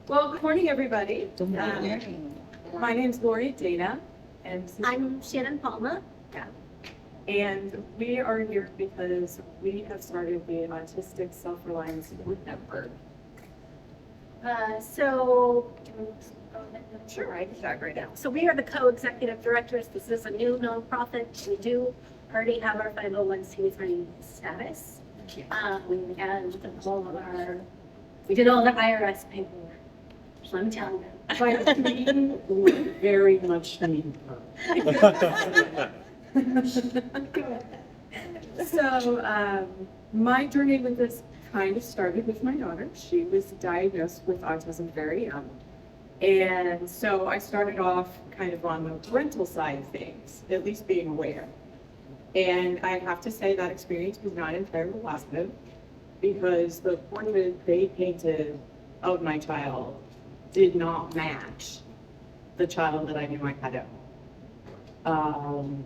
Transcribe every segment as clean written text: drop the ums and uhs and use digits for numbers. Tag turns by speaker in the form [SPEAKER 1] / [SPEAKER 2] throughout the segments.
[SPEAKER 1] Well, good morning, everybody. My name's Lorien Dana, and
[SPEAKER 2] I'm Shannan Palma.
[SPEAKER 1] and we are here because we have started the Autistic Self-Reliance Support Network. Sure, I can talk right now.
[SPEAKER 2] So we are the co-executive directors. This is a new nonprofit. We do already have our 501c3 status. And we did all the IRS paperwork. So I'm telling you.
[SPEAKER 1] But we very much need her. So my journey with this kind of started with my daughter. She was diagnosed with autism very young. And so I started off kind of on the parental side of things, at least being aware. And I have to say that experience was not entirely positive because the portrait they painted of my child did not match the child that I knew I had at home.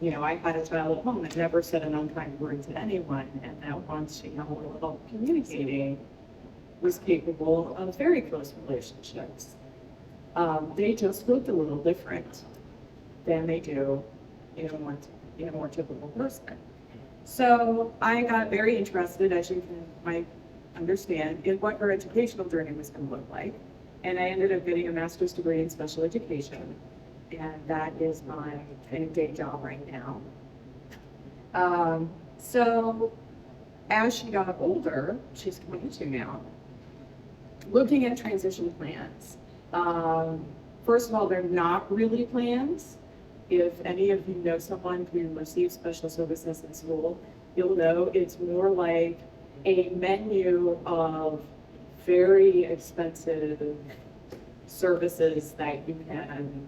[SPEAKER 1] I had a child at home that never said an unkind word to anyone, and that once she got a little communicating, was capable of very close relationships. They just looked a little different than they do in a more typical person. So I got very interested, as you might understand, in what her educational journey was going to look like. And I ended up getting a master's degree in special education. And that is my kind of day job right now. So as she got older, she's 22 now, looking at transition plans. First of all, they're not really plans. If any of you know someone who receives special services in school, you'll know it's more like a menu of very expensive services that you can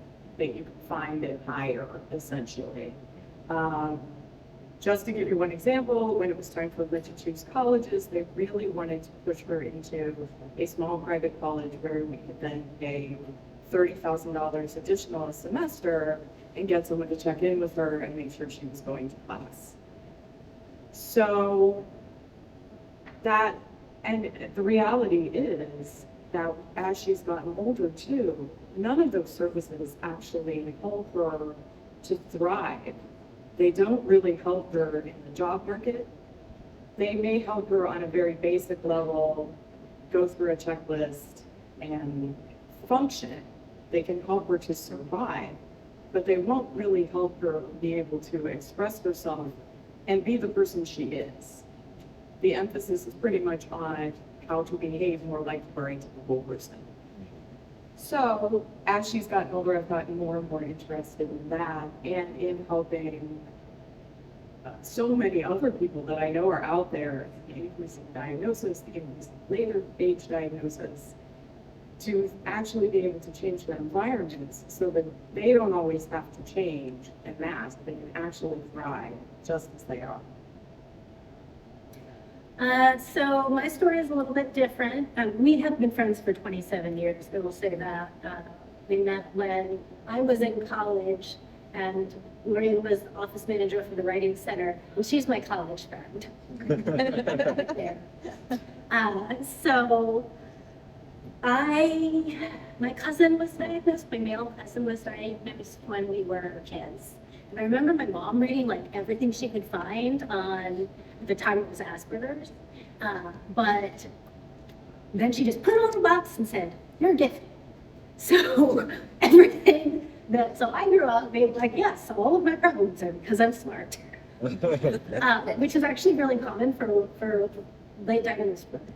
[SPEAKER 1] find and hire, essentially. Just to give you one example, when it was time for her to choose colleges, they really wanted to push her into a small private college where we could then pay $30,000 additional a semester and get someone to check in with her and make sure she was going to class. So that, and the reality is that as she's gotten older too, none of those services actually help her to thrive. They don't really help her in the job market. They may help her on a very basic level, go through a checklist and function. They can help her to survive, but they won't really help her be able to express herself and be the person she is. The emphasis is pretty much on how to behave more like a very typical person. So as she's gotten older, I've gotten more and more interested in that and in helping so many other people that I know are out there, the increasing diagnosis, the increasing later age diagnosis, to actually be able to change their environments so that they don't always have to change and mask, they can actually thrive just as they are.
[SPEAKER 2] So my story is a little bit different. We have been friends for 27 years, I will say that. We met when I was in college and Lorien was the office manager for the Writing Center, and she's my college friend. So my cousin was diagnosed, my male cousin was diagnosed when we were kids. And I remember my mom reading like everything she could find on, at the time it was Asperger's, but then she just put it on a box and said, "You're gifted." So everything so I grew up being like, yes, all of my problems are because I'm smart, which is actually really common for late diagnosed women.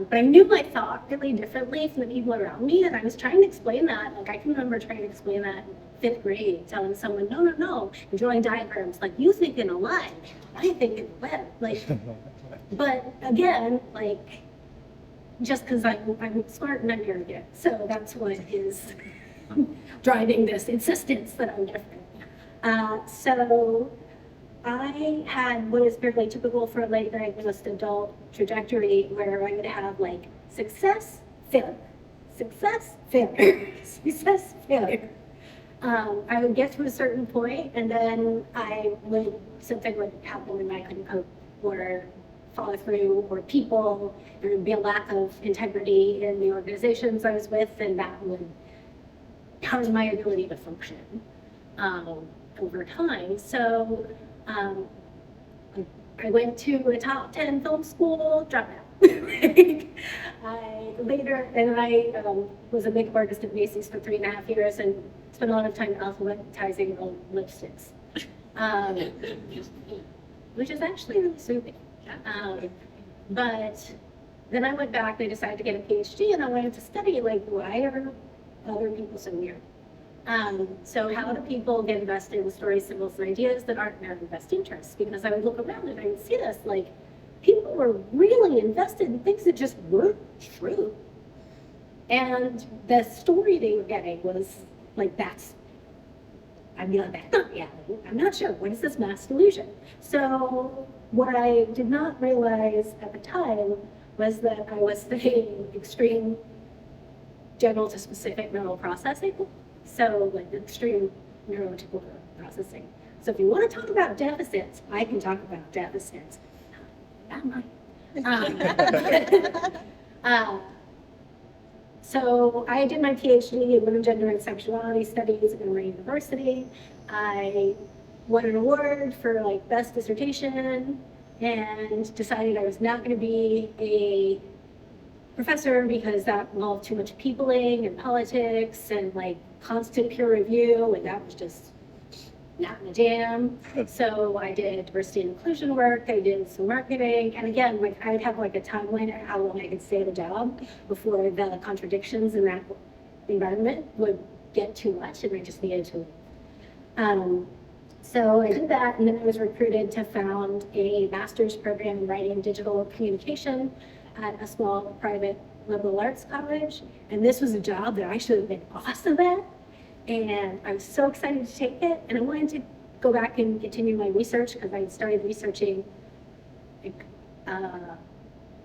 [SPEAKER 2] But I knew I thought really differently from the people around me, and I was trying to explain that. Like I can remember trying to explain that in 5th grade, telling someone, no, and drawing diagrams like, you think in a line, I think in a web. Like, but again, like, just because I'm smart and I'm arrogant, so that's what is driving this insistence that I'm different. So I had what is fairly typical for a late diagnosed adult trajectory, where I would have like success, failure, success, failure, success, failure. I would get to a certain point and then something would happen and I couldn't cope, or follow through, or people. There would be a lack of integrity in the organizations I was with, and that would harm my ability to function over time. So I went to a top 10 film school, dropped out. I was a makeup artist at Macy's for 3.5 years and spent a lot of time alphabetizing lipsticks, which is actually really soothing. But then I went back and I decided to get a PhD, and I wanted to study, like, why are other people so weird? So how do people get invested in stories, symbols, and ideas that aren't in their best interests? Because I would look around and I would see this, like, people were really invested in things that just weren't true. And the story they were getting was like, that's not reality. I'm not sure. What is this mass delusion? So what I did not realize at the time was that I was thinking extreme general to specific neural processing. So like extreme neurotypical processing. So if you want to talk about deficits, I can talk about deficits. So I did my PhD in women, gender, and sexuality studies at Lorien University. I won an award for like best dissertation and decided I was not going to be a professor because that involved too much peopling and politics and like constant peer review, and that was just not in the jam. So I did diversity and inclusion work, I did some marketing, and again, like I would have like a timeline of how long I could stay at a job before the contradictions in that environment would get too much and I just needed to leave. So I did that, and then I was recruited to found a master's program in writing and digital communication at a small private liberal arts college, and this was a job that I should have been awesome at. And I was so excited to take it, and I wanted to go back and continue my research because I started researching like,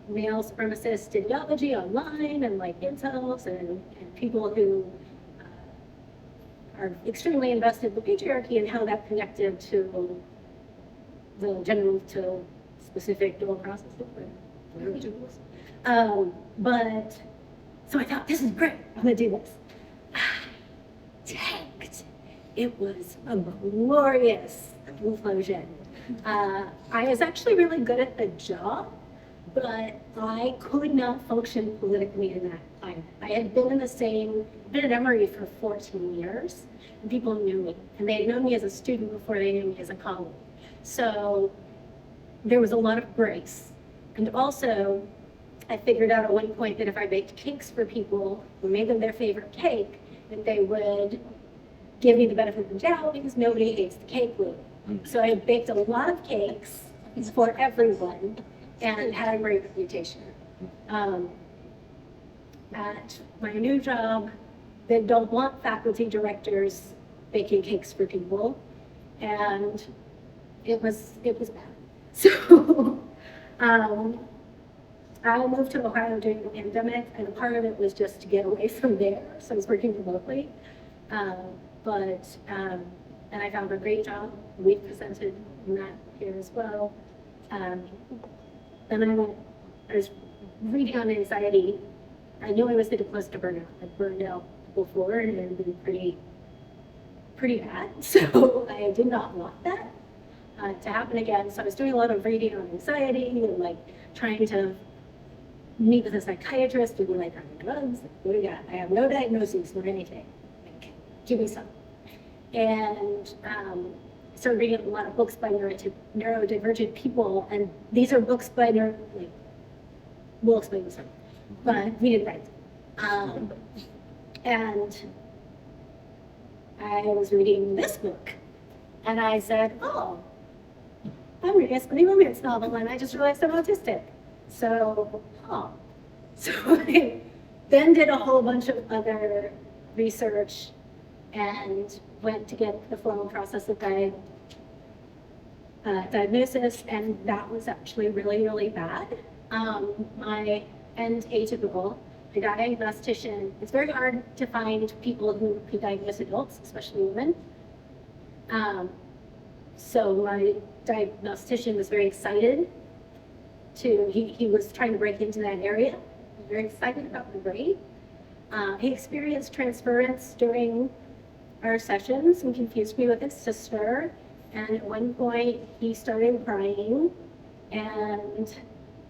[SPEAKER 2] male supremacist ideology online and like incels and people who are extremely invested in the patriarchy and how that connected to the general to specific neural processing. But so I thought, this is great, I'm gonna do this. Tanked. It was a glorious conclusion. I was actually really good at the job, but I could not function politically in that climate. I had been at Emory for 14 years, and people knew me, and they had known me as a student before they knew me as a colleague. So there was a lot of grace. And also, I figured out at one point that if I baked cakes for people who made them their favorite cake, that they would give me the benefit of the doubt because nobody hates the cake loop. So I baked a lot of cakes for everyone and had a great reputation. At my new job, they don't want faculty directors baking cakes for people, and it was bad. So I moved to Ohio during the pandemic, and part of it was just to get away from there. So I was working remotely, and I found a great job. We presented in that here as well. Then I was reading on anxiety. I knew I was getting close to burnout. I'd burned out before and it had been pretty bad. So I did not want that to happen again. So I was doing a lot of reading on anxiety and like trying to meet with a psychiatrist and be like, I'm on drugs, what do you got? I have no diagnoses or anything. Like, give me some. And started reading a lot of books by neurodivergent people, and these are books by we'll explain this one, but we didn't write them. And I was reading this book, and I said, oh, I'm reading a spinning romance novel, and I just realized I'm autistic. So I then did a whole bunch of other research and went to get the formal process of diagnosis, and that was actually really, really bad. And atypical. My diagnostician, it's very hard to find people who can diagnose adults, especially women. So my diagnostician was very excited he was trying to break into that area. I'm very excited about the grade. He experienced transference during our sessions and confused me with his sister. And at one point, he started crying and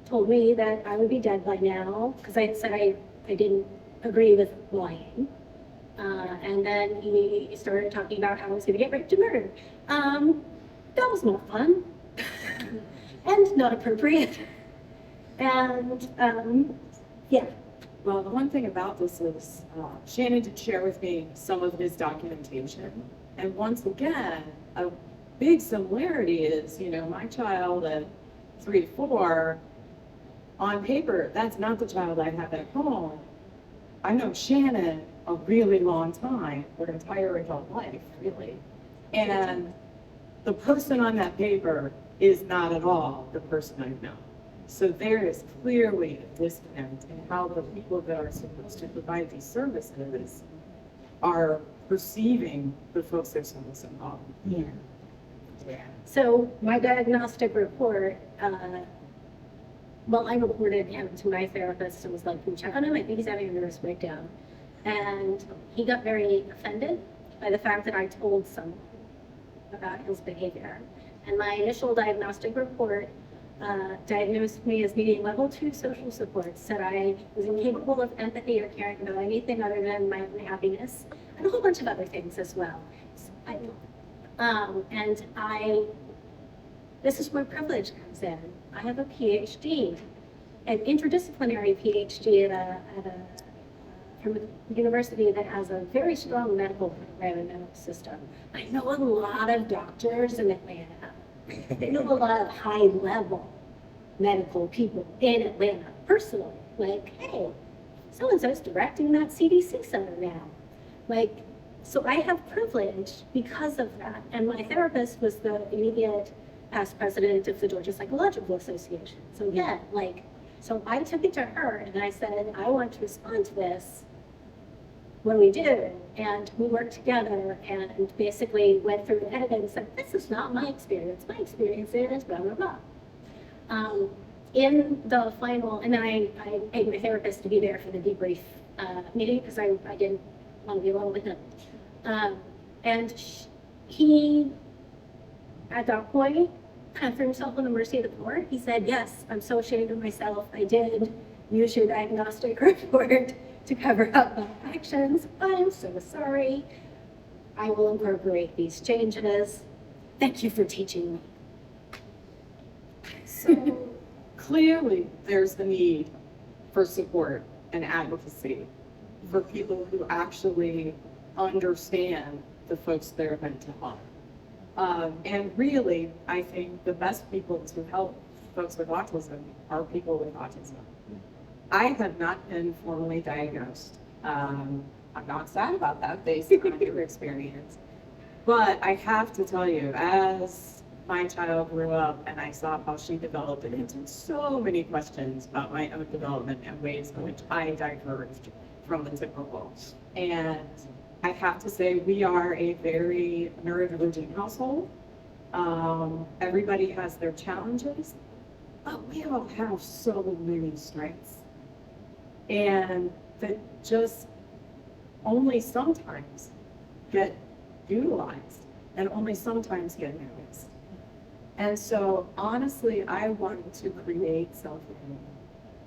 [SPEAKER 2] told me that I would be dead by now because I had said I didn't agree with lying. And then he started talking about how I was going to get raped and murdered. That was not fun and not appropriate. And yeah.
[SPEAKER 1] Well, the one thing about this is Shannon did share with me some of his documentation. And once again, a big similarity is, you know, my child at 3 to 4, on paper, that's not the child I have at home. I know Shannon a really long time, her entire adult life, really. And the person on that paper is not at all the person I know. So there is clearly a disconnect in how the people that are supposed to provide these services are perceiving the folks they're supposed to involve.
[SPEAKER 2] Yeah. So my diagnostic report, well, I reported him to my therapist and was like, can you check on him? I think he's having a nervous breakdown. And he got very offended by the fact that I told someone about his behavior. And my initial diagnostic report diagnosed me as needing level 2 social support, said I was incapable of empathy or caring about anything other than my own happiness, and a whole bunch of other things as well. This is where privilege comes in. I have a PhD, an interdisciplinary PhD from a university that has a very strong medical program and medical system. I know a lot of doctors in Atlanta. They know a lot of high-level medical people in Atlanta personally. Like, hey, so-and-so's directing that CDC center now. Like, so I have privilege because of that. And my therapist was the immediate past president of the Georgia Psychological Association. So yeah, like, so I took it to her and I said, I want to respond to this when we do. And we worked together and basically went through the edit and said, this is not my experience. My experience is blah, blah, blah. In the final, and then I paid my therapist to be there for the debrief meeting because I didn't want to be alone with him. And he, at that point, kind of threw himself on the mercy of the court. He said, yes, I'm so ashamed of myself. I did use your diagnostic report to cover up my actions. I'm so sorry. I will incorporate these changes. Thank you for teaching me.
[SPEAKER 1] So clearly there's the need for support and advocacy for people who actually understand the folks they're meant to help. And really, I think the best people to help folks with autism are people with autism. I have not been formally diagnosed. I'm not sad about that based on your experience. But I have to tell you, as my child grew up and I saw how she developed, it answered so many questions about my own development and ways in which I diverged from the typical. And I have to say, we are a very neurodivergent household. Everybody has their challenges, but we all have so many strengths. And that just only sometimes get utilized and only sometimes get noticed. And so honestly, I wanted to create something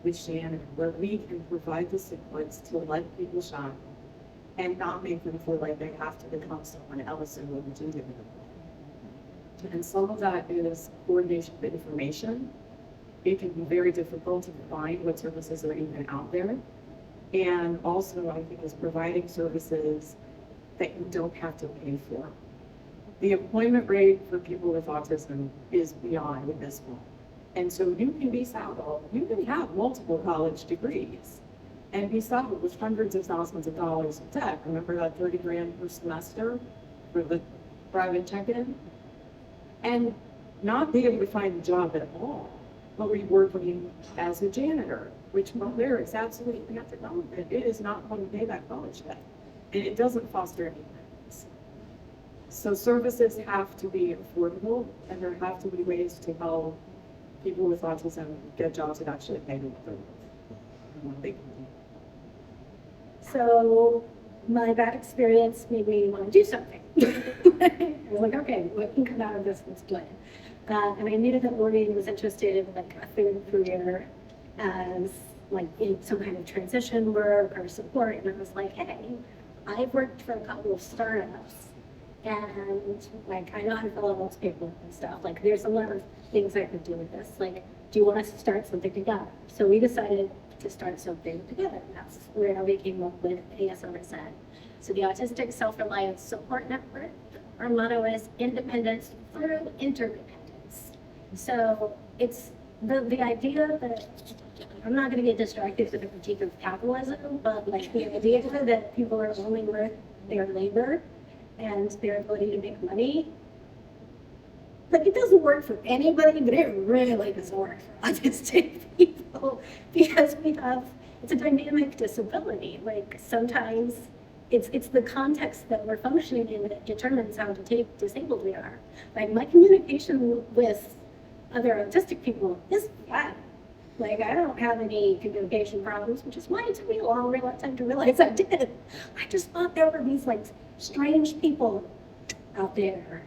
[SPEAKER 1] with Shannon where we can provide the supports to let people shine and not make them feel like they have to become someone else in order to do it. And some of that is coordination of information. It can be very difficult to find what services are even out there. And also, I think, is providing services that you don't have to pay for. The employment rate for people with autism is beyond abysmal. And so you can be saddled, you can have multiple college degrees and be saddled with hundreds of thousands of dollars of debt. Remember that 30 grand per semester for the private check-in? And not be able to find a job at all, but be working as a janitor, which, well, there is absolutely not the government. It is not going to pay that college debt. And it doesn't foster any benefits. So services have to be affordable, and there have to be ways to help people with autism get jobs that actually pay them what they can do.
[SPEAKER 2] So my bad experience made me want to do something. I was like, okay, what can come out of this? Let's do it. And I knew that Lorien was interested in like a third career as like in some kind of transition work or support. And I was like, hey, I've worked for a couple of startups and like I know how to fill out all this paperwork and stuff. Like there's a lot of things I could do with this. Like, do you want us to start something together? So we decided to start something together. And that's where we came up with ASRSN. So the Autistic Self-Reliance Support Network. Our motto is independence through interdependence. So it's the idea that I'm not going to get distracted with the critique of capitalism, but like the idea that people are only worth their labor and their ability to make money. Like it doesn't work for anybody, but it really doesn't work for autistic people because it's a dynamic disability. Like sometimes it's the context that we're functioning in that determines how disabled we are. Like my communication with other autistic people is fine. Like I don't have any communication problems, which is why it took me a long time to realize I did. I just thought there were these like strange people out there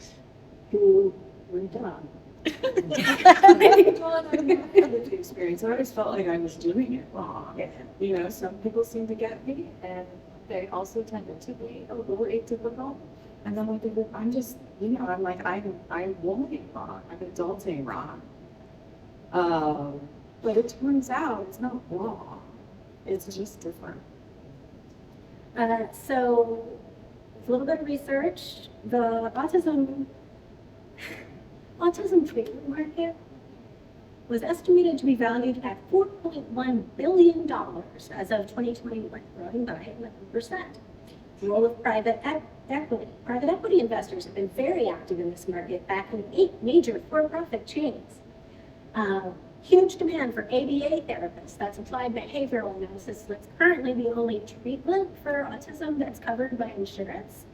[SPEAKER 2] who were dumb.
[SPEAKER 1] The experience, I always felt like I was doing it wrong. You know, some people seem to get me, and they also tended to be a little atypical. And then I think that I'm just, you know, I'm like, I'm womaning wrong, I'm adulting wrong. But it turns out it's not wrong. It's just different.
[SPEAKER 2] So, with a little bit of research, the autism treatment market was estimated to be valued at $4.1 billion as of 2021, growing by 11%. The role of private equity investors have been very active in this market, backing 8 major for-profit chains. Huge demand for ABA therapists, that's applied behavioral analysis, that's currently the only treatment for autism that's covered by insurance.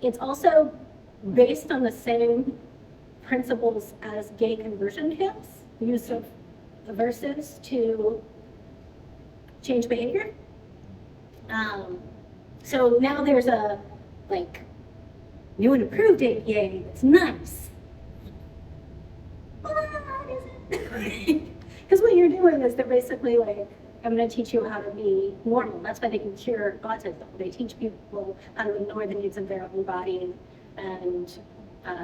[SPEAKER 2] It's also based on the same principles as gay conversion kits, the use of aversives to change behavior. So now there's a like new and approved APA that's nice. What is it? Because what you're doing is they're basically like, I'm going to teach you how to be normal. That's why they can cure autism. They teach people how to ignore the needs of their own body and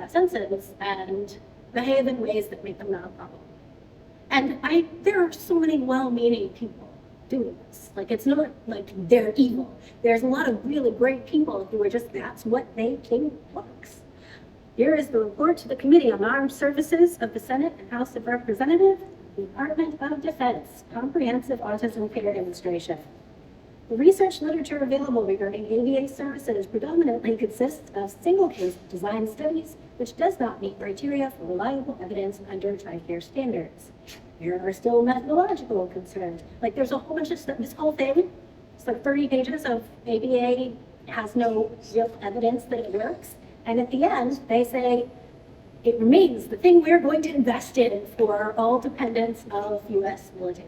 [SPEAKER 2] senses and behave in ways that make them not a problem. And there are so many well-meaning people doing this. Like, it's not like they're evil. There's a lot of really great people who are just, that's what they think works. Here is the report to the Committee on Armed Services of the Senate and House of Representatives, Department of Defense, Comprehensive Autism Care Demonstration. The research literature available regarding ABA services predominantly consists of single-case design studies, which does not meet criteria for reliable evidence under TRICARE standards. There are still methodological concerns. Like there's a whole bunch of stuff, this whole thing, it's like 30 pages of ABA has no real evidence that it works. And at the end, they say, it remains the thing we're going to invest in for all dependents of U.S. military.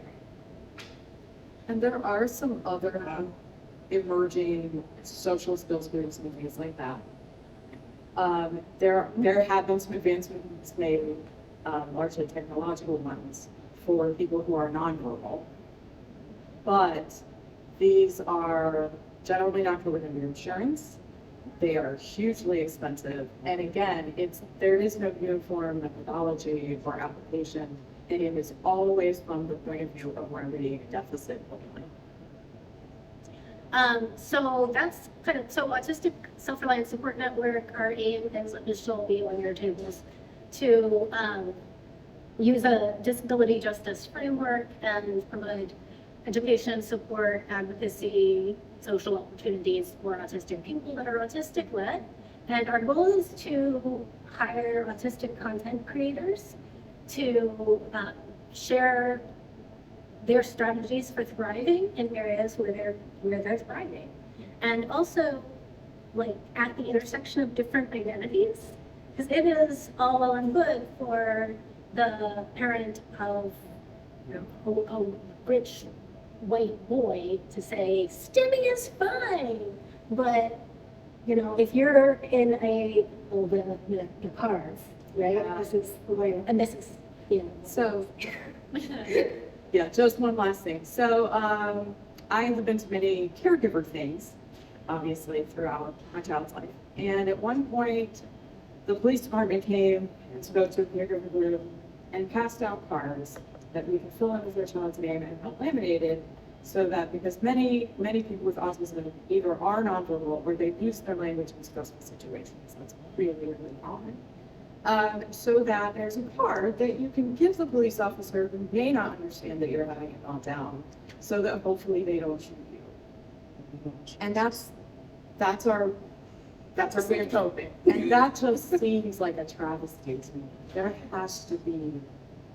[SPEAKER 1] And there are some other emerging social skills groups and things like that. There have been some advancements made, largely technological ones, for people who are nonverbal. But these are generally not covered under insurance. They are hugely expensive. And again, there is no uniform methodology or application. And it is always from the point of view of remedy deficit only.
[SPEAKER 2] So that's so Autistic Self-Reliance Support Network, our aim is initial be on your tables to use a disability justice framework and provide education, support, advocacy, social opportunities for autistic people that are autistic-led. And our goal is to hire autistic content creators to share their strategies for thriving in areas where they're thriving. And also, like, at the intersection of different identities, Because it is all well and good for the parent of a rich white boy to say, stimming is fine. But, if you're in the cars, right?
[SPEAKER 1] Yeah.
[SPEAKER 2] This is where, and this is,
[SPEAKER 1] So, yeah, just one last thing. So, I have been to many caregiver things, obviously, throughout my child's life. And at one point, the police department came and spoke to a caregiver group and passed out cards that we could fill in with their child's name and have laminated, so that because many people with autism either are nonverbal or they use their language in stressful situations. That's really, really common. So that there's a card that you can give the police officer who may not understand that you're having a meltdown, so that hopefully they don't shoot you. And that's our way of coping. And that just seems like a travesty to me. There has to be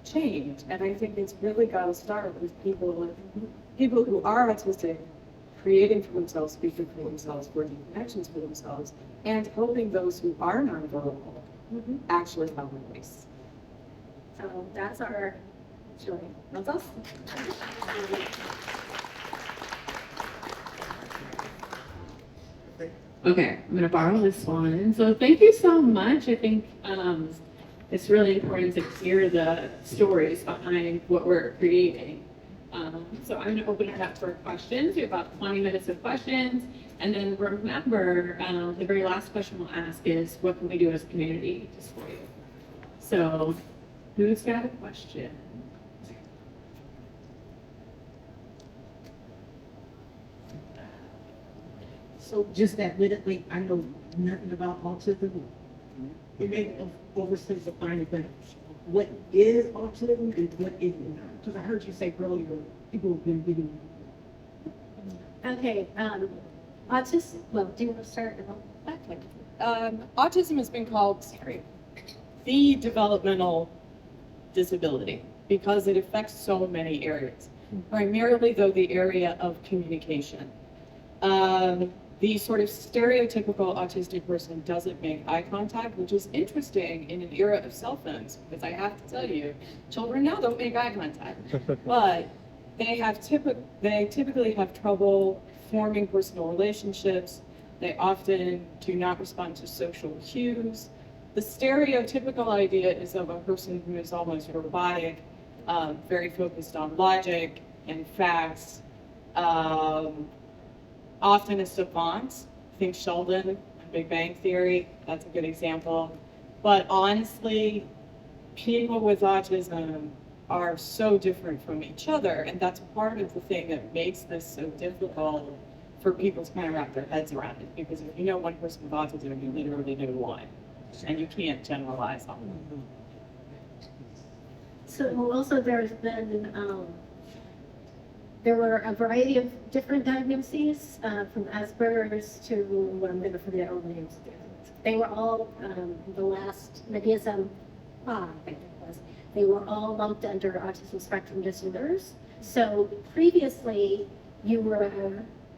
[SPEAKER 1] change, and I think it's really got to start with people who are autistic, creating for themselves, speaking for themselves, forging connections for themselves, and helping those who are nonverbal actually have a voice.
[SPEAKER 2] So that's our story.
[SPEAKER 1] That's us.
[SPEAKER 3] Okay, I'm gonna borrow this one. So thank you so much. I think it's really important to hear the stories behind what we're creating. So I'm gonna open it up for questions. We have about 20 minutes of questions. And then remember, the very last question we'll ask is, what can we do as a community to support you? So who's got a question?
[SPEAKER 4] So just admittedly, I know nothing about autism. It may oversimplify it, but what is autism and what isn't? Because I heard you say earlier, people have been giving.
[SPEAKER 2] Okay, autism, well, do you want to start?
[SPEAKER 1] Autism has been called the developmental disability because it affects so many areas, primarily though the area of communication. The sort of stereotypical autistic person doesn't make eye contact, which is interesting in an era of cell phones, because I have to tell you, children now don't make eye contact, but they typically have trouble forming personal relationships. They often do not respond to social cues. The stereotypical idea is of a person who is almost robotic, very focused on logic and facts, often a savant. Think Sheldon, Big Bang Theory, that's a good example. But honestly, people with autism are so different from each other, and that's part of the thing that makes this so difficult for people to kind of wrap their heads around it. Because if you know one person with autism, you literally know one, and you can't generalize on them.
[SPEAKER 2] So also there's been, there were a variety of different diagnoses, from Asperger's to, I'm going to forget all the names. They were all, the last, the DSM-5, I think it was, they were all lumped under autism spectrum disorders. So previously, you were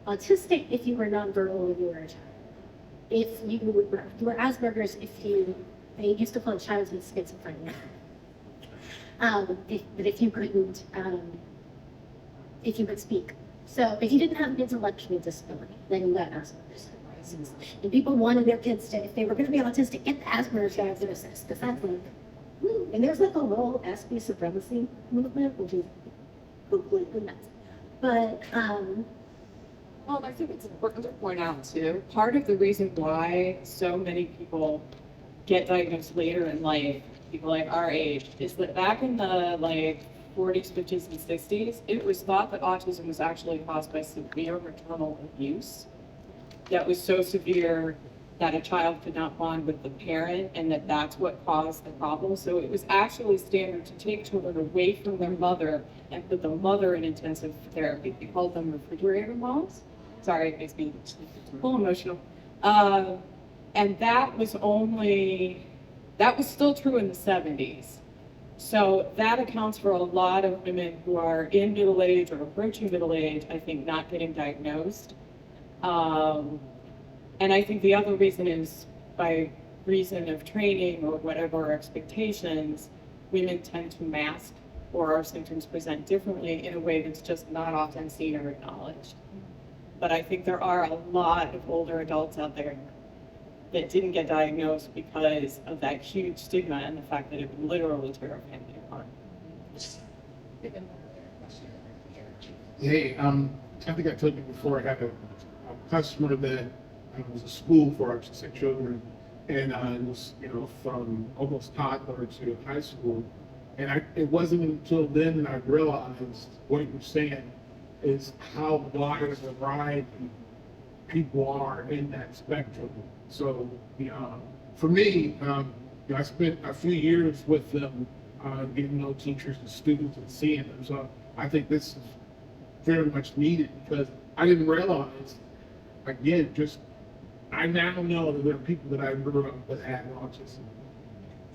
[SPEAKER 2] autistic if you were nonverbal when you were a child. If you were Asperger's they used to call it childhood schizophrenia. But if you couldn't, if you could speak. So if you didn't have an intellectual disability, then you got Asperger's. And people wanted their kids to, if they were going to be autistic, get the Asperger's diagnosis, because that's like, and there's like a whole Aspie supremacy movement, which is completely nuts. But,
[SPEAKER 1] Well, I think it's important to point out too, part of the reason why so many people get diagnosed later in life, people like our age, is that back in the 40s, 50s, and 60s, it was thought that autism was actually caused by severe maternal abuse that was so severe that a child could not bond with the parent, and that's what caused the problem. So it was actually standard to take children away from their mother and put the mother in intensive therapy. We called them refrigerator moms. Sorry, it makes me a little emotional. And that was still true in the 70s. So that accounts for a lot of women who are in middle age or approaching middle age, I think, not getting diagnosed. And I think the other reason is by reason of training or whatever our expectations, women tend to mask or our symptoms present differently in a way that's just not often seen or acknowledged. But I think there are a lot of older adults out there that didn't get diagnosed because of that huge stigma and the fact that it would literally tear a family apart.
[SPEAKER 5] Hey, I think I told you before, I had a customer that was a school for autistic children, and it was, from almost toddler to high school. And it wasn't until then that I realized what you're saying is how wide of a variety people are in that spectrum. So, for me, I spent a few years with them, getting to know teachers and students and seeing them. So I think this is very much needed because I didn't realize, again, I now know that there are people that I grew up with had autism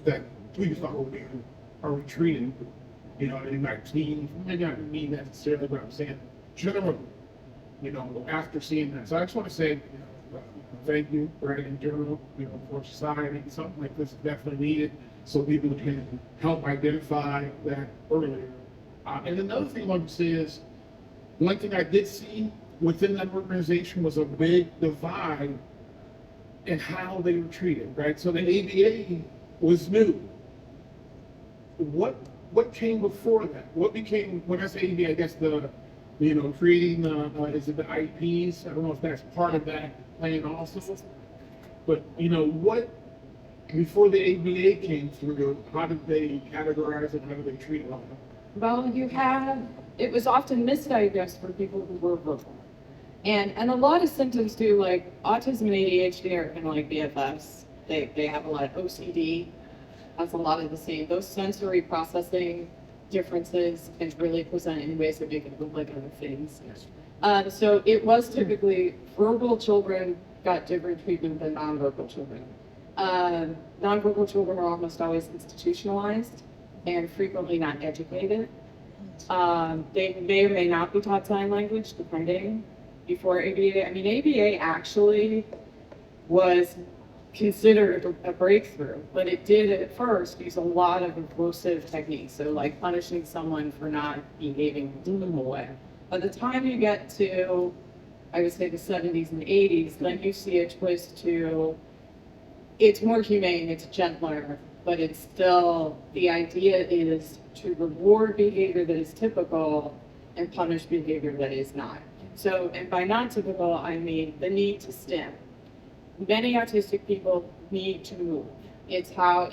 [SPEAKER 5] that we just thought, are we treating, in my teens, maybe not me necessarily, but I'm saying generally, after seeing that. So I just want to say, thank you, right, in general, for society, something like this is definitely needed so people can help identify that earlier. And another thing I want to say is, one thing I did see within that organization was a big divide in how they were treated, right? So the ABA was new. What came before that? What became, when I say ABA, I guess creating is it the IEPs? I don't know if that's part of that plan also. But what before the ABA came through, how did they categorize it? How did they treat it?
[SPEAKER 1] Well, it was often misdiagnosed for people who were verbal. And a lot of symptoms do, like autism and ADHD are kind of like BFFs. They have a lot of OCD, has a lot of the same. Those sensory processing differences can really present in ways that make it look like other things. So it was typically verbal children got different treatment than nonverbal children. Nonverbal children are almost always institutionalized and frequently not educated. They may or may not be taught sign language, depending. Before ABA, ABA actually was considered a breakthrough, but it did at first use a lot of impulsive techniques. So like punishing someone for not behaving in a normal way. By the time you get to, I would say the 70s and 80s, then you see a twist to, it's more humane, it's gentler, but it's still, the idea is to reward behavior that is typical and punish behavior that is not. So, and by not typical, I mean the need to stim. Many autistic people need to move. It's how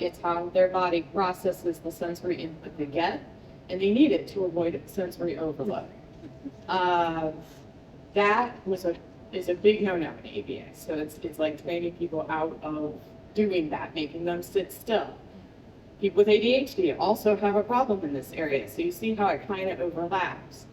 [SPEAKER 1] their body processes the sensory input they get, and they need it to avoid sensory overload. That is a big no-no in ABA. So it's like training people out of doing that, making them sit still. People with ADHD also have a problem in this area, so you see how it kind of overlaps.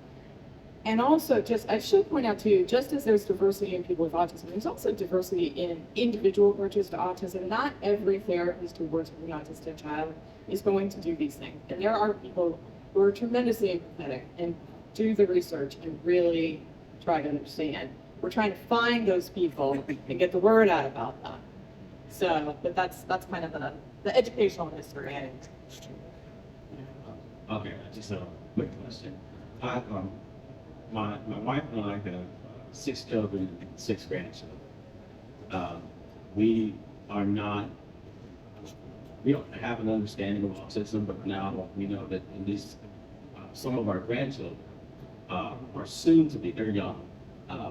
[SPEAKER 1] And also, I should point out to you, just as there's diversity in people with autism, there's also diversity in individual approaches to autism. Not every therapist who works with an autistic child is going to do these things. And there are people who are tremendously empathetic and do the research and really try to understand. We're trying to find those people and get the word out about them. So, but that's kind of the educational history.
[SPEAKER 6] Okay, just a quick question. My wife and I have 6 children and 6 grandchildren. We don't have an understanding of autism, but now we know that at least some of our grandchildren are soon to be, they're young,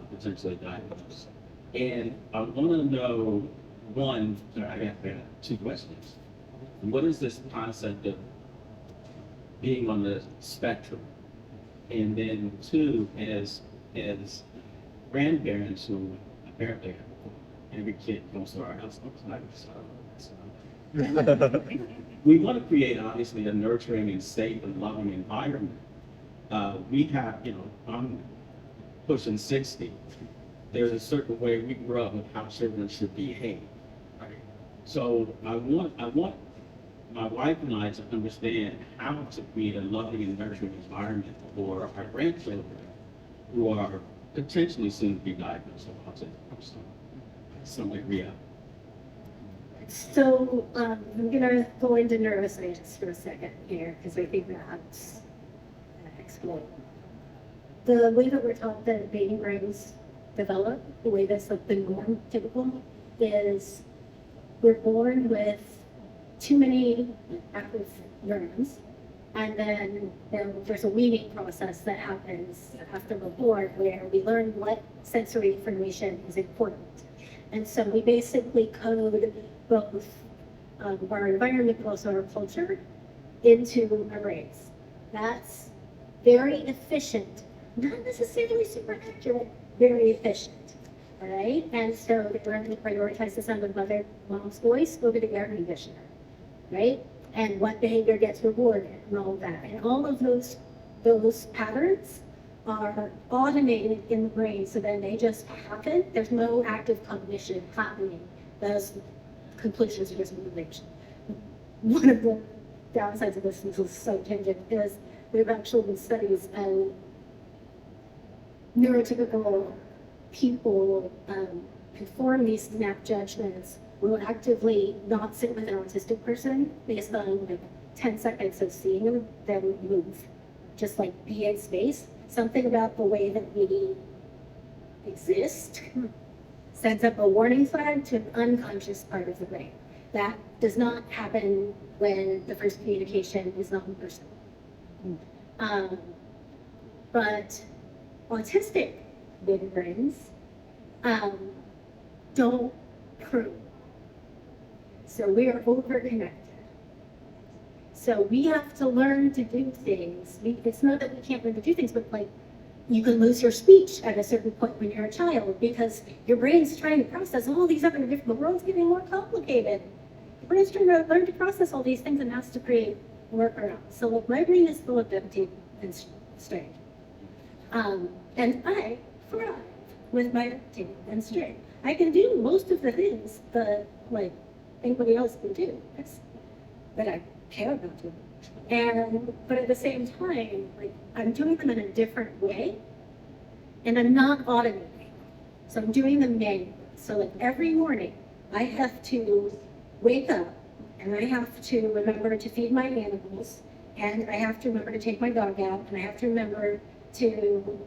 [SPEAKER 6] potentially diagnosed. And I want to know, I have 2 questions. What is this concept of being on the spectrum? And then 2, as grandparents who apparently every kid comes to our house looks like we want to create obviously a nurturing and safe and loving environment. We have, I'm pushing 60. There's a certain way we grew up with how children should behave. Right? So I want my wife and I to understand how to create a loving and nurturing environment for our grandchildren who are potentially soon to be diagnosed with autism. Some degree of.
[SPEAKER 2] So I'm gonna go into neuroscience for a second here, because I think that's explain. The way that we're taught that baby brains develop, the way that's like the norm typical, is we're born with too many active neurons, and then there's a weaning process that happens after we're born where we learn what sensory information is important. And so we basically code both our environment, but also our culture, into our brains. That's very efficient, not necessarily super accurate, very efficient. All right, and so they learn to prioritize the sound of mom's voice over the air conditioner, right? And what behavior gets rewarded and all of that. And all of those patterns are automated in the brain, so then they just happen. There's no active cognition happening. Those conclusions are just moving. One of the downsides of this is so tangent is there have actually been studies and neurotypical people perform these snap judgments will actively not sit with an autistic person based on like 10 seconds of seeing them move, just like be in space. Something about the way that we exist sends up a warning flag to an unconscious part of the brain. That does not happen when the first communication is non-personal. But autistic baby brains don't prune. So we are over-connected. So we have to learn to do things. It's not that we can't learn to do things, but like you can lose your speech at a certain point when you're a child because your brain's trying to process all these other different, the world's getting more complicated. Your brain's trying to learn to process all these things and has to create workarounds. So like my brain is full of empty and strain. And I thrive with my empty and strain. I can do most of the things that like anybody else can do. But I care about them. But at the same time, like I'm doing them in a different way, and I'm not automating. So I'm doing them manually. So like every morning, I have to wake up, and I have to remember to feed my animals, and I have to remember to take my dog out, and I have to remember to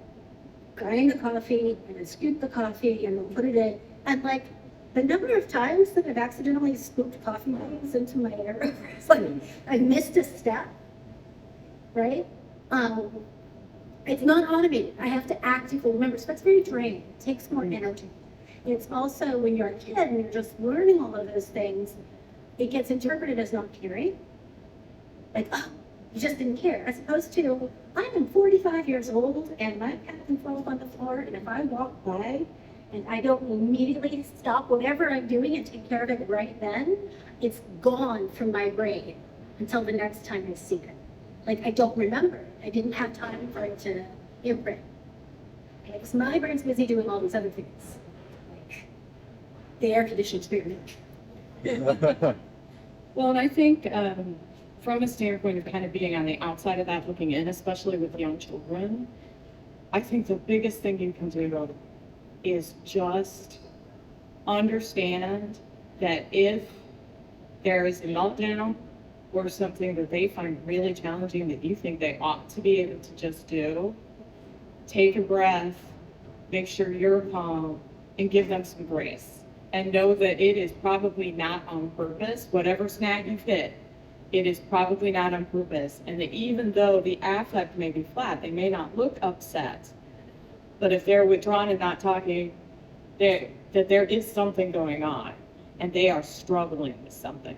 [SPEAKER 2] grind the coffee, and then scoop the coffee, and then put it in, and like the number of times that I've accidentally scooped coffee beans into my hair, it's like I missed a step, right? It's not automated. I have to actively remember. So that's very draining. It takes more energy. It's also when you're a kid and you're just learning all of those things, it gets interpreted as not caring. Like, oh, you just didn't care. As opposed to, I'm 45 years old and my cat can throw up on the floor, and if I walk by and I don't immediately stop whatever I'm doing and take care of it right then, it's gone from my brain until the next time I see it. Like, I don't remember. I didn't have time for it to imprint. Because my brain's busy doing all these other things. Like, the air conditioning experiment.
[SPEAKER 3] Well, and I think from a standpoint of kind of being on the outside of that, looking in, especially with young children, I think the biggest thing you can do is just understand that if there is a meltdown or something that they find really challenging that you think they ought to be able to just do, take a breath, make sure you're calm, and give them some grace. And know that it is probably not on purpose. Whatever snag you've hit, it is probably not on purpose. And that even though the affect may be flat, they may not look upset, but if they're withdrawn and not talking, that there is something going on and they are struggling with something.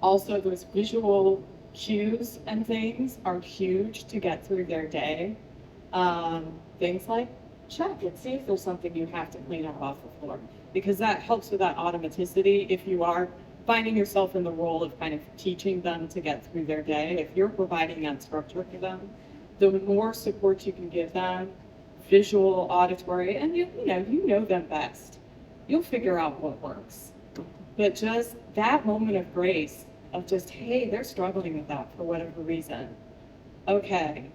[SPEAKER 3] Also, those visual cues and things are huge to get through their day. Things like check and see if there's something you have to clean up off the floor, because that helps with that automaticity. If you are finding yourself in the role of kind of teaching them to get through their day, if you're providing that structure for them, the more support you can give them, visual, auditory, and you know them best. You'll figure out what works. But just that moment of grace of just, hey, they're struggling with that for whatever reason. Okay,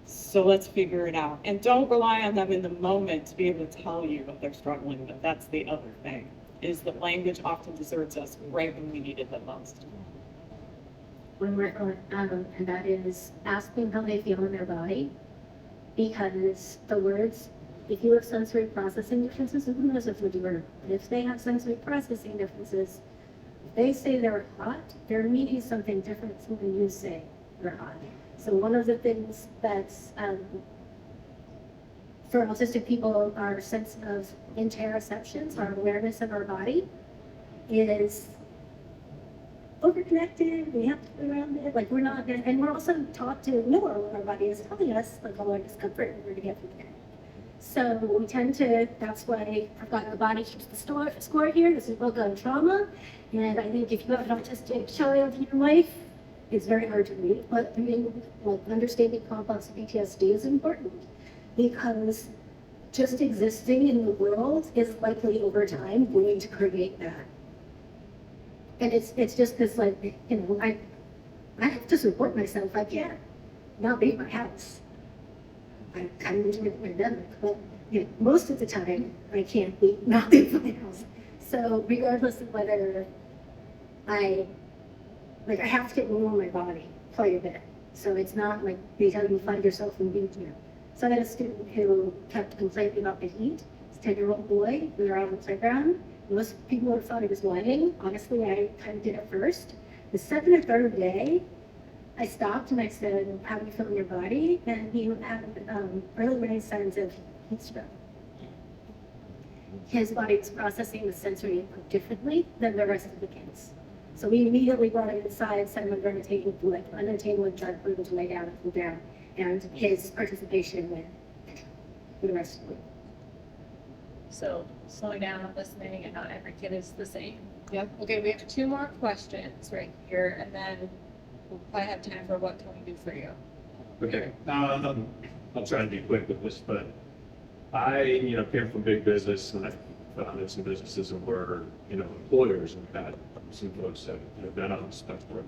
[SPEAKER 3] so let's figure it out. And don't rely on them in the moment to be able to tell you what they're struggling with. That's the other thing.
[SPEAKER 1] is that language often deserts us right when we need it the most.
[SPEAKER 2] When we're and that is asking how they feel in their body, because the words, if you have sensory processing differences, who knows if you or not, if they have sensory processing differences, if they say they're hot, they're meaning something different from when you say they're hot. So one of the things that's for autistic people, our sense of interoceptions, our awareness of our body, is overconnected. We have to be around it. Like we're not, and we're also taught to ignore what our body is telling us, like all our discomfort in order to get through there. So we tend to, that's why I've got the body keeps the score here. This is book on trauma. And I think if you have an autistic child in your life, it's very hard to read. But I mean, like understanding complex PTSD is important because just existing in the world is likely over time going to create that. And it's just this like, you know, I have to support myself. I can't not leave my house. I kind of enjoy the pandemic, but you know, most of the time I can't not leave my house. So regardless of whether I have to ignore my body quite a bit. So it's not like because you find yourself in being here. So I had a student who kept complaining about the heat. It's a 10-year-old boy. We were out on the playground. Most people would have thought he was lying. Honestly, I kind of did it first. The second or third day, I stopped and I said, how do you feel in your body? And he had early warning signs of heat stroke. His body was processing the sensory input differently than the rest of the kids. So we immediately brought him inside, set him under the table, and tried to put him to lay down and cool down. And his participation went for the rest of the week.
[SPEAKER 7] So slowing down, listening, and not every kid is the same. Yep. Okay, we have 2 more questions right here, and then we'll probably have time for what can we do for you.
[SPEAKER 8] Okay. I'll try and be quick with this, but I, came from big business and I founded some businesses and were, employers and had some folks that have been on the spectrum.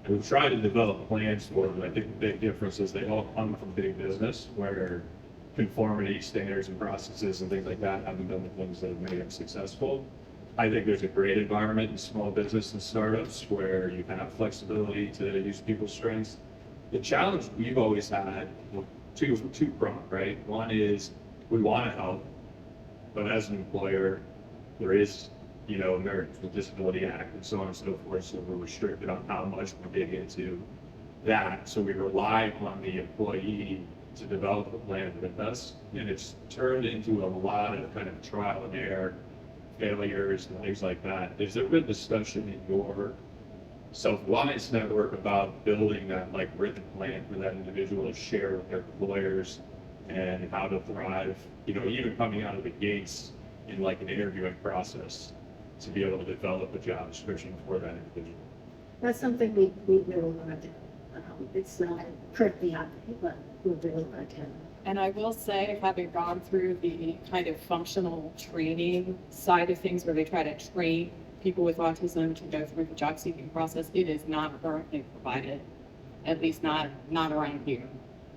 [SPEAKER 8] And we've tried to develop plans for them. I think the big difference is they all come from big business where conformity standards and processes and things like that haven't been the things that have made them successful. I think there's a great environment in small business and startups where you can have flexibility to use people's strengths. The challenge we've always had, two-pronged, right? One is we want to help, but as an employer, there is, Americans with Disability Act and so on and so forth, so we're restricted on how much we dig into that. So we rely on the employee to develop a plan with us, and it's turned into a lot of kind of trial and error, failures and things like that. Has there been discussion in your Self-Reliance Network about building that written plan for that individual to share with their employers and how to thrive, even coming out of the gates in an interviewing process to be able to develop a job description for that individual?
[SPEAKER 2] That's something we really want to do. It's not currently happening, but we really want to do.
[SPEAKER 1] And I will say, having gone through the kind of functional training side of things where they try to train people with autism to go through the job seeking process, it is not currently provided, at least not around here.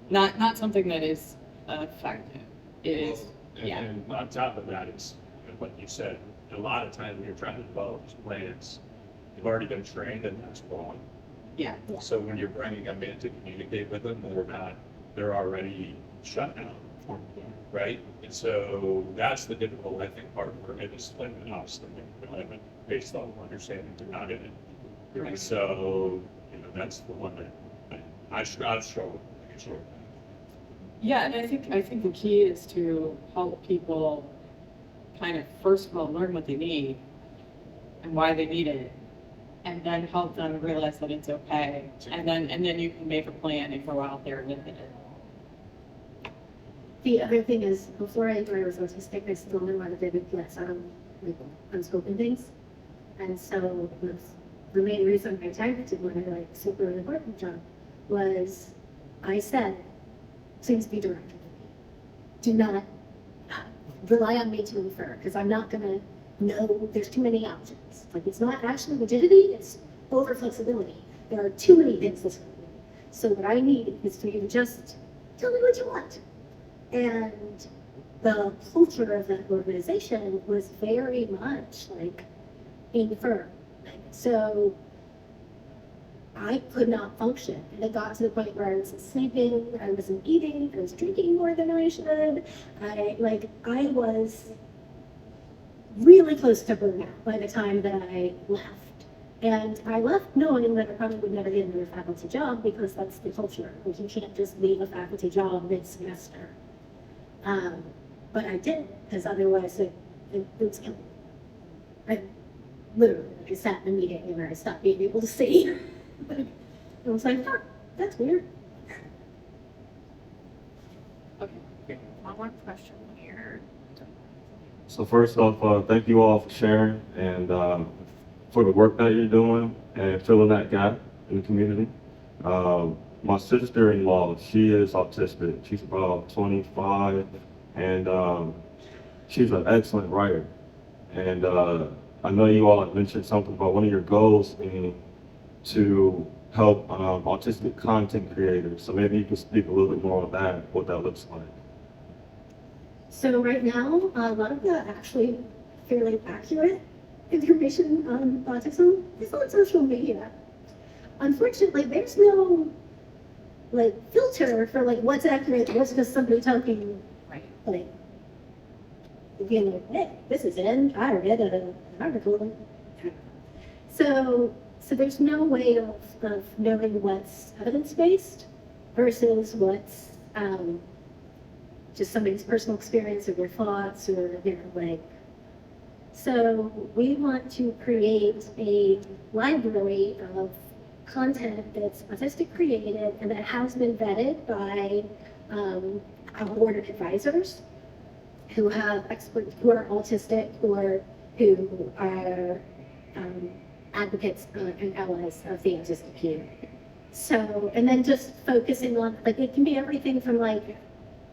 [SPEAKER 1] Not something that is effective. It is, yeah.
[SPEAKER 8] And on top of that, it's what you said, a lot of times when you're trying to develop these plans, you've already been trained and that's wrong.
[SPEAKER 1] Yeah.
[SPEAKER 8] So when you're bringing them in to communicate with them, they're already shut down, right? And so that's the difficult, I think, part for it is letting us, based on understanding they're not in it.
[SPEAKER 1] Right.
[SPEAKER 8] And so, that's the one that I struggle with. Sure.
[SPEAKER 1] Yeah, and I think the key is to help people kind of first of all learn what they need and why they need it, and then help them realize that it's okay, and then you can make a plan and go out there with it.
[SPEAKER 2] The other thing is, before I was autistic, I still knew how to do unspoken things. And so the main reason I targeted when I super important job was I said, please be direct with me. Do not rely on me to infer, because I'm not going to know there's too many options. It's not actually rigidity, it's over flexibility. There are too many things this can do. So what I need is for you to just tell me what you want. And the culture of that organization was very much like being firm. So I could not function. And it got to the point where I was sleeping, I wasn't eating, I was drinking more than I should. I was really close to burnout by the time that I left. And I left knowing that I probably would never get another faculty job because that's the culture. Like, you can't just leave a faculty job mid-semester. But I did, because otherwise it was killing me. I sat in a meeting and I stopped being able to see. I was like, huh, that's weird.
[SPEAKER 7] Okay, one more question here.
[SPEAKER 9] So first off, thank you all for sharing and for the work that you're doing and filling that gap in the community. My sister-in-law, she is autistic. She's about 25, and she's an excellent writer. And I know you all have mentioned something about one of your goals being to help autistic content creators. So maybe you can speak a little bit more on that, what that looks like.
[SPEAKER 2] So right now, a lot of the actually fairly accurate information on autism is on social media. Unfortunately, there's no filter for what's accurate, what's just somebody talking hey, this is it. I read an article. So there's no way of knowing what's evidence-based versus what's just somebody's personal experience or their thoughts or So we want to create a library of content that's autistic created and that has been vetted by a board of advisors who have experts who are autistic or who are advocates and allies of the autistic community. So, and then just focusing on, it can be everything from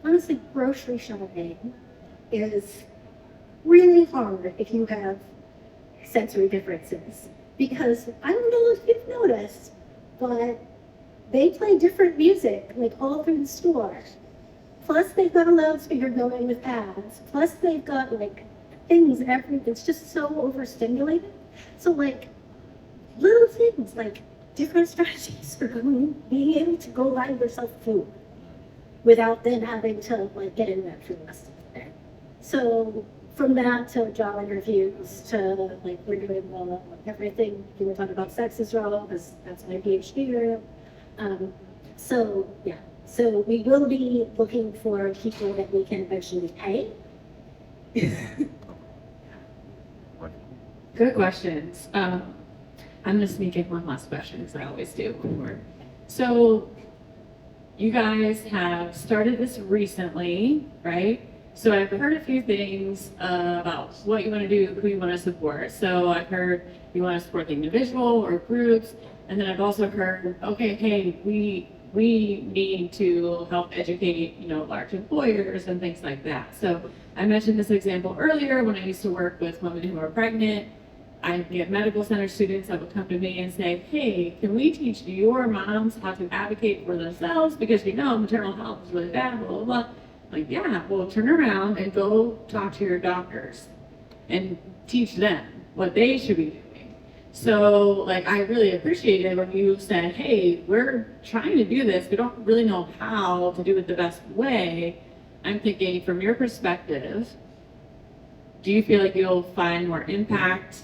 [SPEAKER 2] honestly, grocery shopping is really hard if you have sensory differences. Because I don't know if you've noticed, but they play different music all through the store. Plus they've got a loudspeaker going with ads. Plus they've got things it's just so overstimulated. So little things different strategies for being able to go buy yourself food without then having to get in that for the rest of the day. So from that to job interviews to we're doing everything you were talking about sex as well, because that's my PhD area. So yeah. So we will be looking for people that we can eventually pay.
[SPEAKER 3] Good questions. I'm going to sneak in one last question, as I always do. So you guys have started this recently, right? So I've heard a few things about what you want to do, who you want to support. So I've heard you want to support the individual or groups, and then I've also heard, okay, hey, we need to help educate, large employers and things like that. So I mentioned this example earlier when I used to work with women who are pregnant. I get medical center students that would come to me and say, hey, can we teach your moms how to advocate for themselves? Because maternal health is really bad, blah, blah, blah. Yeah, well, turn around and go talk to your doctors and teach them what they should be doing. So, I really appreciated when you said, hey, we're trying to do this. We don't really know how to do it the best way. I'm thinking, from your perspective, do you feel like you'll find more impact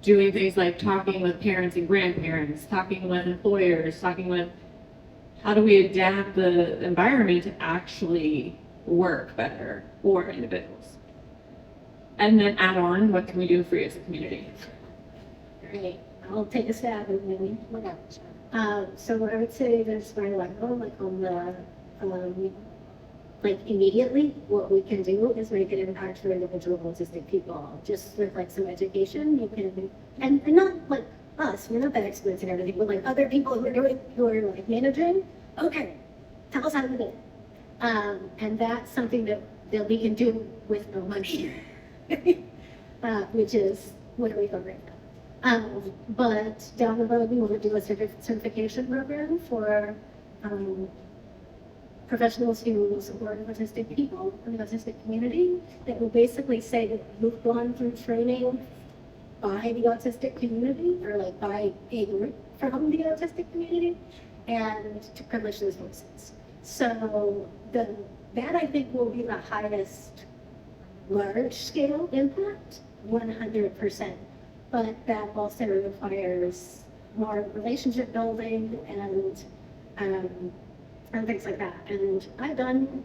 [SPEAKER 3] doing things like talking with parents and grandparents, talking with employers, talking with how do we adapt the environment to actually work better for individuals? And then add on, what can we do for you as a community?
[SPEAKER 2] Great. I'll take a stab and maybe whatever. So I would say there's my level, on the immediately, what we can do is make an impact for individual autistic people. Just with some education, you can, and not us, we're not that experts in everything, but other people who are managing, okay, tell us how to do it. And that's something that we can do with no money, which is where we go right now. But down the road, we want to do a certification program for professionals who support autistic people in the autistic community that will basically say that you've gone through training by the autistic community or like by a group from the autistic community and to privilege those voices. So that I think will be the highest large scale impact, 100%. But that also requires more relationship building and things like that. And I've done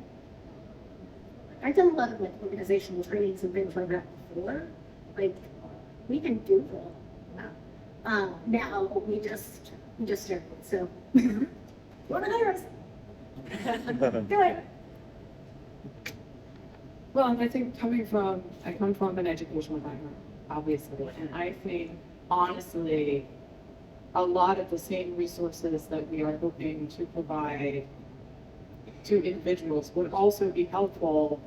[SPEAKER 2] a lot of like organizational trainings and things like that before. Like we can do that. Now we just started. So we're the heroes. Do it.
[SPEAKER 1] Well, and I think I come from an educational background, obviously, and I think honestly, a lot of the same resources that we are hoping to provide to individuals would also be helpful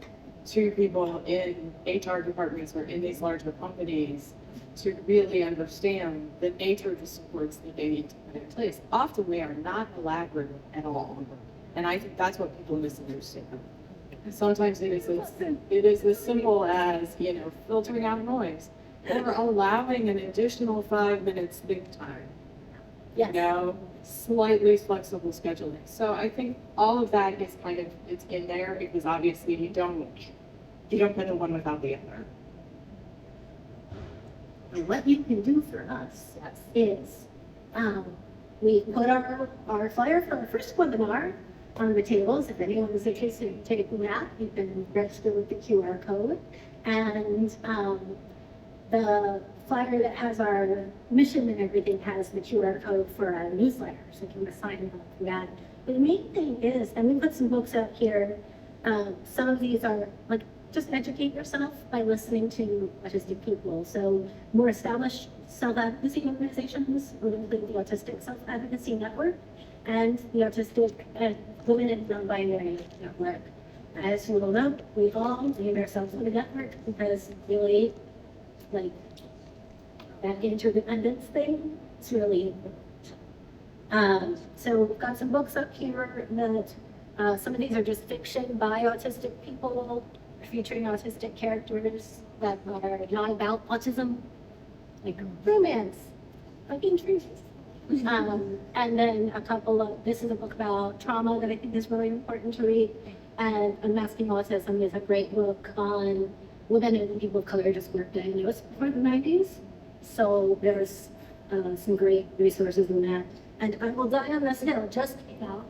[SPEAKER 1] to people in HR departments or in these larger companies to really understand the nature of the supports that they need to put in place. Often we are not elaborate at all, and I think that's what people misunderstand. Sometimes it is as simple as, filtering out noise or allowing an additional 5 minutes think time.
[SPEAKER 2] Yes.
[SPEAKER 1] Slightly flexible scheduling. So I think all of that is it's in there because obviously you don't put the one without the other.
[SPEAKER 2] And what you can do for us is we put our flyer for our first webinar on the tables. If anyone is interested in taking that, you can register with the QR code. And the flyer that has our mission and everything has the QR code for our newsletter, so you can sign up for that. But the main thing is, and we put some books out here, some of these are like, just educate yourself by listening to autistic people. So more established self-advocacy organizations, including the Autistic Self-Advocacy Network and the Autistic Women and Non-Binary Network. As you will know, we've all named ourselves in the network because really, like, that interdependence thing is really important. So we've got some books up here that some of these are just fiction by autistic people, featuring autistic characters that are not about autism, like romance, like intrigue. And then this is a book about trauma that I think is really important to read. And Unmasking Autism is a great book on women and people of color just weren't diagnosed before the 90s. So there's some great resources in that. And I Will Die on This Hill just came out.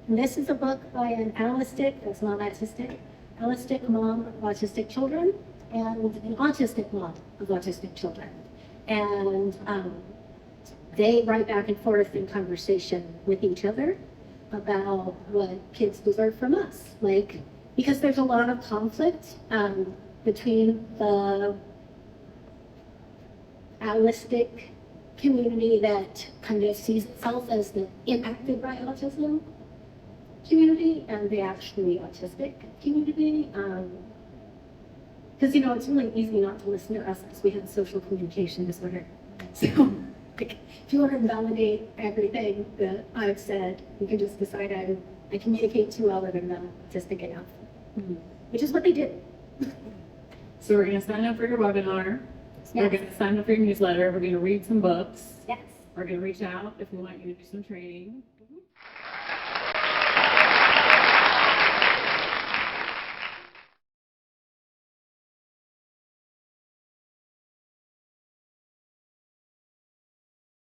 [SPEAKER 2] And this is a book by an that's not autistic mom of autistic children and an autistic mom of autistic children. And they write back and forth in conversation with each other about what kids deserve from us. Like, because there's a lot of conflict between the allistic community that kind of sees itself as the impacted by autism community and the actually autistic community. Because, it's really easy not to listen to us because we have social communication disorder. So, like, if you want to validate everything that I've said, you can just decide I communicate too well and I'm not autistic enough, which is what they did.
[SPEAKER 3] So we're going to sign up for your webinar. We're going to sign up for your newsletter. We're going to read some books.
[SPEAKER 2] Yes.
[SPEAKER 3] We're going to reach out if we want you to do some training.